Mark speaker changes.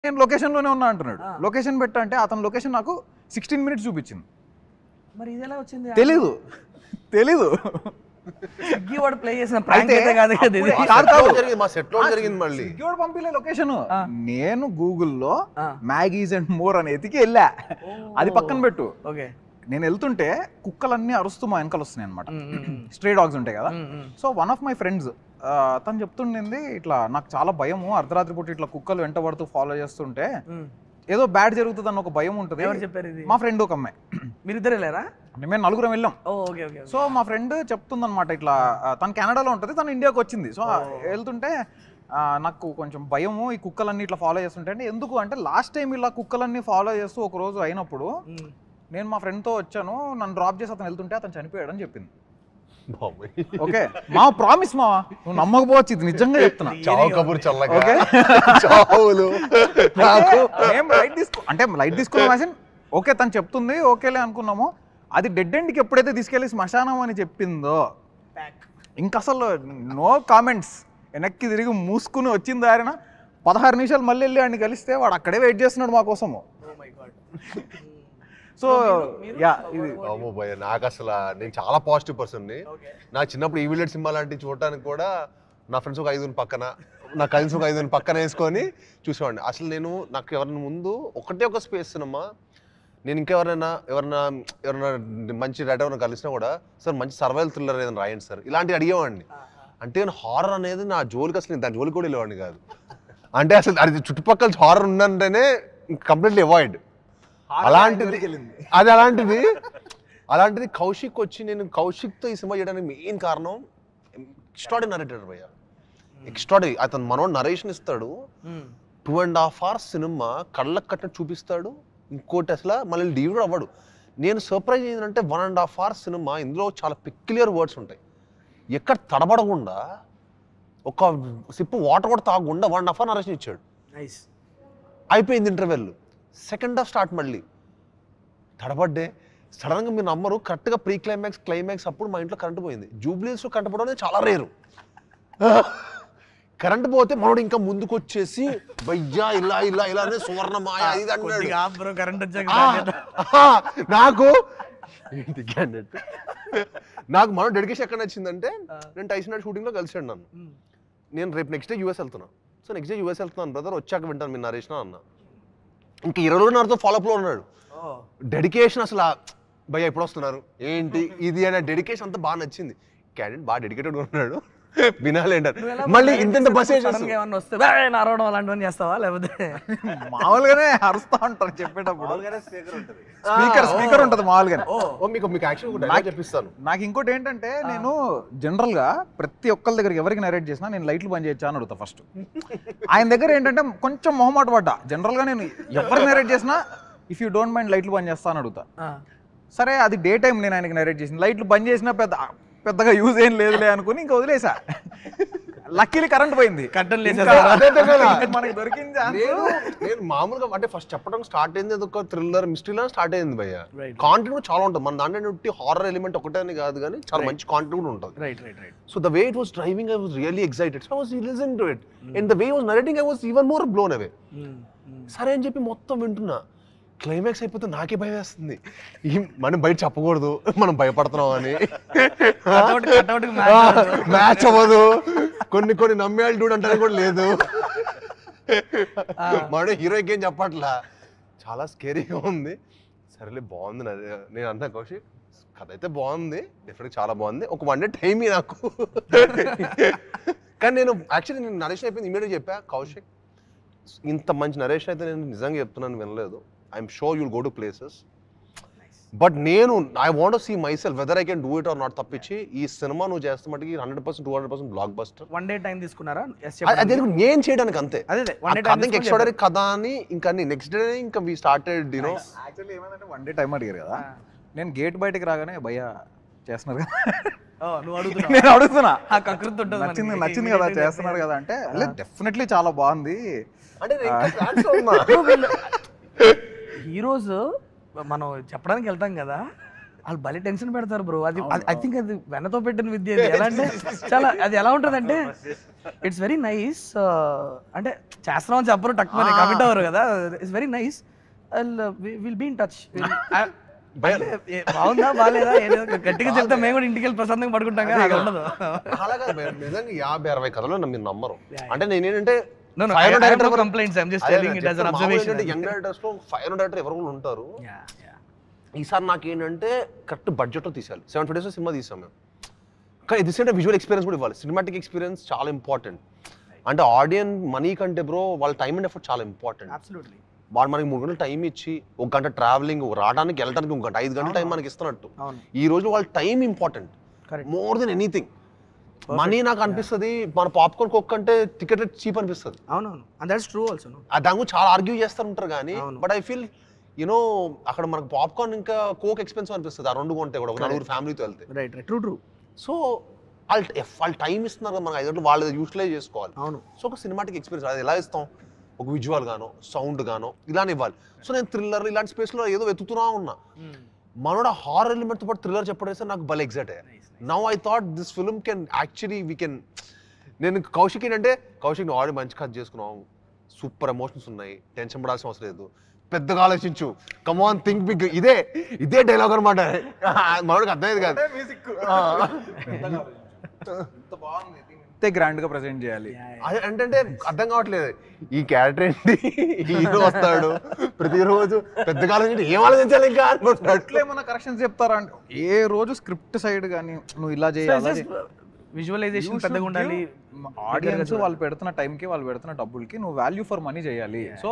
Speaker 1: నేను లొకేషన్లోనే ఉన్నా అంటున్నాడు. లొకేషన్ పెట్టా అంటే అతని లొకేషన్ నాకు 16 minutes చూపించింది.
Speaker 2: మరి ఇది ఎలా వచ్చింది?
Speaker 1: తెలీదు
Speaker 2: స్విగ్గీ వాడు ప్లే చేసిన ప్రాంక్ అయితే కాదు కదా ఇది.
Speaker 3: మా సెట్ లో జరిగింది. మళ్ళీ
Speaker 1: స్విగ్గీ వాడు పంపిలే లొకేషన్. నేను గూగుల్లో మ్యాగీస్ అండ్ మోర్ అని ఎతికి వెళ్ళా. అది పక్కన పెట్టు.
Speaker 2: ఓకే,
Speaker 1: నేను వెళ్తుంటే కుక్కలన్నీ అరుస్తూ మా వెనకాల వస్తున్నాయి అనమాట. స్ట్రే డాగ్స్ ఉంటాయి కదా. So one of my friends తను చెప్తుండింది, ఇట్లా నాకు చాలా భయము, అర్ధరాత్రి పూట ఇట్లా కుక్కలు వెంట పడుతూ ఫాలో చేస్తుంటే ఏదో బ్యాడ్ జరుగుతుంది అన్న ఒక భయం ఉంటుంది.
Speaker 2: ఎవరు చెప్పారు ఇది?
Speaker 1: మా ఫ్రెండ్ ఒక అమ్మాయి.
Speaker 2: మీరిద్దరు వెళ్ళారా?
Speaker 1: మేము నలుగురం వెళ్ళాం.
Speaker 2: Okay okay.
Speaker 1: సో మా ఫ్రెండ్ చెప్తుందన్నమాట, ఇట్లా తను కెనడాలో ఉంటుంది, తను ఇండియాకి వచ్చింది. సో వెళ్తుంటే నాకు కొంచెం భయము ఈ కుక్కలన్నీ ఇట్లా ఫాలో చేస్తుంటే. అంటే ఎందుకు అంటే లాస్ట్ టైం ఇలా కుక్కలన్నీ ఫాలో చేస్తూ ఒక రోజు అయినప్పుడు నేను మా ఫ్రెండ్తో వచ్చాను, నన్ను డ్రాప్ చేసి అతను వెళ్తుంటే అతను చనిపోయాడని చెప్పింది. ఓకే మా ప్రామిస్ మా, నువ్వు నమ్మకపోవచ్చు, ఇది నిజంగా చెప్తున్నా. అంటే లైట్ తీసుకున్నాం. ఓకే తను చెప్తుంది ఓకేలే అనుకున్నాము. అది డెడ్ ఎండ్కి ఎప్పుడైతే తీసుకెళ్ళి శ్మశానం అని చెప్పిందో ఇంక అసలు నో కామెంట్స్. వెనక్కి తిరిగి మూసుకుని వచ్చిన దారిన 16 నిమిషాలు మళ్ళీ వెళ్ళి వాడిని కలిస్తే వాడు అక్కడే వెయిట్ చేస్తున్నాడు మా కోసము. సో యా ఇది
Speaker 3: నాకు అసలు నేను చాలా పాజిటివ్ పర్సన్ని. నా చిన్నప్పుడు ఈవిలెట్ సినిమా లాంటివి చూడటానికి కూడా నా ఫ్రెండ్స్ ఒక 5 పక్కన, నా కజిన్స్ ఒక 5 పక్కన వేసుకొని చూసేవాడిని. అసలు నేను నాకు ఎవరైనా ముందు ఒకటే ఒక స్పేస్ సినిమా, నేను ఇంకెవరైనా మంచి రైటర్ ఎవరైనా కలిసినా కూడా సార్ మంచి సర్వైవల్ థ్రిల్లర్ ఏదైనా రాయండి సార్ ఇలాంటివి అడిగేవాడిని. అంటే నేను హారర్ అనేది నా జోలికి అసలు నేను దాని జోలికి కూడా వెళ్ళేవాడిని కాదు. అంటే అసలు అది చుట్టుపక్కల హారర్ ఉందంటేనే కంప్లీట్లీ అవాయిడ్. అలాంటిది కౌశిక్ వచ్చి, నేను కౌశిక్తో ఈ సినిమా చేయడానికి మెయిన్ కారణం ఎక్స్ట్రాడనరీ నరేటర్ భయ్య. ఎక్స్ట్రాడనరీ. అతను మనోడు నరేషన్ ఇస్తాడు, 2.5 hours సినిమా కళ్ళకు కట్టినట్టు చూపిస్తాడు. ఇంకోటి అసలు మళ్ళీ డీవ్ కూడా అవ్వడు. నేను సర్ప్రైజ్ ఏంటంటే 1.5 hours సినిమా, ఇందులో చాలా పెక్యులియర్ వర్డ్స్ ఉంటాయి. ఎక్కడ తడబడకుండా ఒక సిప్పు వాటర్ కూడా తాగకుండా 1.5 hour నరేషన్ ఇచ్చాడు. అయిపోయింది ఇంటర్వెల్. సెకండ్ హాఫ్ స్టార్ట్ మళ్ళీ తడబడ్డే. సడన్గా మీరు నమ్మరు, కరెక్ట్గా ప్రీ క్లైమాక్స్ అప్పుడు మా ఇంట్లో కరెంట్ పోయింది. జూబ్లీస్లో కరెంట్ పోవడం అనేది చాలా రేరు. కరెంట్ పోతే మనోడు ఇంకా ముందుకు వచ్చేసి భయ్యా ఇలా ఇలా ఇలా అనే సువర్ణమాయ ఇది అన్నాడు. నాకు మనోడు డెడికేషన్ ఎక్కడ నచ్చిందంటే, నేను టైసన్ షూటింగ్లో కలిసాడు నన్ను. నేను రేపు నెక్స్ట్ డే యూఎస్ వెళ్తున్నా. సో నెక్స్ట్ డే యూఎస్ వెళ్తున్నాను బ్రదర్, వచ్చాక వింటాను మీరు నరేషన్ అన్న. ఇంకా 20 రోజులు నాతో ఫాలోఅప్లో ఉన్నాడు. డెడికేషన్ అసలు భయ్య ఎప్పుడు వస్తున్నారు ఏంటి ఇది అనే డెడికేషన్ అంతా బాగా నచ్చింది. క్యాండిడేట్ బాగా డెడికేటెడ్గా ఉన్నాడు. వినాలేంటారు మళ్ళీ ఇంత బస్
Speaker 2: అరవడం అలాంటివన్నీ చేస్తావా? లేకపోతే
Speaker 1: మామూలుగానే అరుస్తా ఉంటారు చెప్పేటప్పుడు. స్పీకర్ ఉంటుంది మామూలుగానే.
Speaker 3: చెప్పిస్తాను.
Speaker 1: నాకు ఇంకోటి ఏంటంటే, నేను జనరల్ గా ప్రతి ఒక్కరి దగ్గరికి ఎవరికి నరేట్ చేసినా నేను లైట్లు బంద్ చేయొచ్చా అని అడుగుతా ఫస్ట్. ఆయన దగ్గర ఏంటంటే కొంచెం మొహమాట పడ్డా. జనరల్ గా నేను ఎవరికి నరేట్ చేసినా ఇఫ్ యూ డోంట్ మైండ్ లైట్లు బంద్ చేస్తా అని అడుగుతా. సరే అది డే టైం నేను ఆయనకి నరేట్ చేసిన, లైట్లు బంద్ చేసినా పెద్దగా యూజ్ ఏం లేదులే అనుకుని ఇంకా వదిలేసా. లక్కీలీ కరెంట్ పోయింది, కట్టలు మనకి దొరికింది.
Speaker 3: నేను మామూలుగా అంటే ఫస్ట్ చెప్పడం స్టార్ట్ అయింది ఒక థ్రిల్లర్ మిస్టరీలో స్టార్ట్ అయింది భయ్య. కాంటెంట్ కూడా చాలా ఉంటుంది మన దాంట్లో. హారర్ ఎలిమెంట్ ఒకటే అని కాదు కానీ చాలా మంచి కాంటెంట్ కూడా ఉంటుంది. So the way it was driving I was really excited. So I was listening to it and the way was narrating I was even more blown away. సరే అని చెప్పి మొత్తం వింటున్నా. క్లైమాక్స్ అయిపోతే నాకే భయం వేస్తుంది, మనం బయట చెప్పకూడదు మనం భయపడుతున్నాం అని. మ్యాచ్ అవ్వదు, కొన్ని నమ్మేయాలి డూడ్ అంటే కూడా లేదు. మనం హీరోకి ఏం చెప్పట్లా, చాలా స్కేరీగా ఉంది. సరేలే బాగుంది. నేను అన్నా కౌశిక్ కథ అయితే బాగుంది, డెఫినెట్గా చాలా బాగుంది, ఒక 1 day టైం నాకు. కానీ నేను యాక్చువల్లీ నేను నరేషన్ అయిపోయింది ఇమీడియట్గా చెప్పా, కౌశిక్ ఇంత మంచి నరేషన్ అయితే నేను నిజంగా చెప్తున్నాను వినలేదు. I'm sure you'll go to places. But I want to see myself whether I can do it or not. తప్పించి ఈ సినిమా నువ్వు చేస్తే మటుకి 100% 200% బ్లాక్ బస్టర్.
Speaker 2: 1 day టైం తీసుకున్నారా?
Speaker 3: అదే నేను చేయడానికి అంతే. ఎక్స్ట్రాడనరీ కథ అని ఇంకా నెక్స్ట్ డే ఇంకా we started you know.
Speaker 1: Actually ఏమైందంటే 1 day టైం అడిగారు కదా, నేను గేట్ బయటకి రాగానే భయ్యా చేస్తున్నారు కదా, నేను అడుగుతున్నా నచ్చింది కదా చేస్తున్నారు కదా అంటే, డెఫినెట్లీ చాలా బాగుంది.
Speaker 2: హీరోస్ మనం చెప్పడానికి వెళ్తాం కదా, వాళ్ళు భలే టెన్షన్ పెడతారు బ్రో. అది ఐ థింక్ అది వెన్నతో పెట్టిన విద్య. అది ఎలా అంటే చాలా అది ఎలా ఉంటుంది అంటే ఇట్స్ వెరీ నైస్. అంటే చేస్తున్నామని చెప్పరు, టక్కుమని కమిట్ అవ్వరు కదా. It's very nice. Will be in touch. బాగుందా బాగాలేదా గట్టిగా చెప్తే మేము కూడా ఇంటికి వెళ్ళి ప్రశాంతంగా పడుకుంటాం కదా, అది ఉండదు.
Speaker 3: అలాగా నిజంగా 50-60 కథలు మీరు నమ్మరు. అంటే నేనేంటంటే
Speaker 2: No, I have no complaints. I'm just telling it as an observation.
Speaker 3: Young directors లో 500 డైరెక్టర్ ఎవరు ఉంటారు. ఈసారి నాకేంటంటే కరెక్ట్ బడ్జెట్ లో తీసాలి. 7 days సినిమా తీసాం మేము. కానీ ఇది అంటే విజువల్ ఎక్స్పీరియన్స్ కూడా ఇవ్వాలి. సినిమాటిక్ ఎక్స్పీరియన్స్ చాలా ఇంపార్టెంట్. అంటే ఆడియన్స్ మనీ కంటే బ్రో వాళ్ళ టైం అండ్ ఎఫర్ట్ చాలా ఇంపార్టెంట్.
Speaker 2: Absolutely.
Speaker 3: వాడు మనకి 3 గంటలు టైం ఇచ్చి 1 గంట ట్రావెలింగ్ రావడానికి వెళ్ళడానికి 1 గంట 5 గంటల టైం మనకి ఇస్తున్నట్టు ఈ రోజు వాళ్ళ time important more than anything. Money నాకు అనిపిస్తుంది మన పాప్కార్న్ కోక్ కంటే టికెట్ చీప్ అనిపిస్తుంది.
Speaker 2: అవునవును, అండ్ దట్స్ ట్రూ ఆల్సో.
Speaker 3: దాని గురించి చాలా ఆర్గ్యూ చేస్తూ ఉంటారు కానీ బట్ ఐ ఫీల్ యూనో అక్కడ మనకు పాప్కార్న్ ఇంకా కోక్ ఎక్స్పెన్సివ్ అనిపిస్తుంది ఆ 2 కొంటే కూడా, ఒక 4 ఫ్యామిలీతో వెళ్తే.
Speaker 2: Right, true.
Speaker 3: సో వాళ్ళు టైం ఇస్తున్నారు కదా మనకి 5 గంటలు, వాళ్ళు యూటిలైజ్ చేసుకోవాలి.
Speaker 2: అవును.
Speaker 3: సో ఒక సినిమాటిక్ ఎక్స్పీరియన్స్ అది ఎలా ఇస్తాం, ఒక విజువల్ గానో సౌండ్ గానో ఇలానే ఇవ్వాలి. సో నేను థ్రిల్లర్ ఇలాంటి స్పేస్లో ఏదో వెతుకుతున్నా ఉన్నా. మనోడ హారర్ ఎలిమెంట్తో పాటు థ్రిల్లర్ చెప్పడం నాకు భలే ఎగ్జైట్ అయ్యా. Now I thought this film can actually we can. నేను కౌశిక్ ఏంటంటే కౌశిక్ నువ్వు ఆల్రెడీ మంచి కథ చేసుకున్నావు, సూపర్ ఎమోషన్స్ ఉన్నాయి, టెన్షన్ పడాల్సిన అవసరం లేదు, పెద్దగా ఆలోచించు, కమాన్ థింక్ బిగ్. ఇదే డైలాగ్ అనమాట. మనోడికి అర్థమయ్యేది కాదు.
Speaker 1: గ్రాండ్ గా ప్రెజెంట్ చేయాలి
Speaker 3: అంటే అర్థం కావట్లేదు ఈ క్యారెక్టర్ ఏంటి, హీరో వస్తాడు ప్రతిరోజు పెద్దగా ఆలోచించి ఏం ఆలోచించాలి ఇంకా
Speaker 1: ఏమన్నా కరెక్షన్స్ చెప్తారా అంటే ఏ రోజు స్క్రిప్ట్ సైడ్ కానీ నువ్వు ఇలా చేయాలి,
Speaker 2: విజువలైజేషన్ పెద్దగా ఉండాలి.
Speaker 1: ఆడియన్స్ వాళ్ళు పెడుతున్న టైంకి వాళ్ళు పెడుతున్న డబ్బులకి నువ్వు వాల్యూ ఫర్ మనీ చేయాలి. సో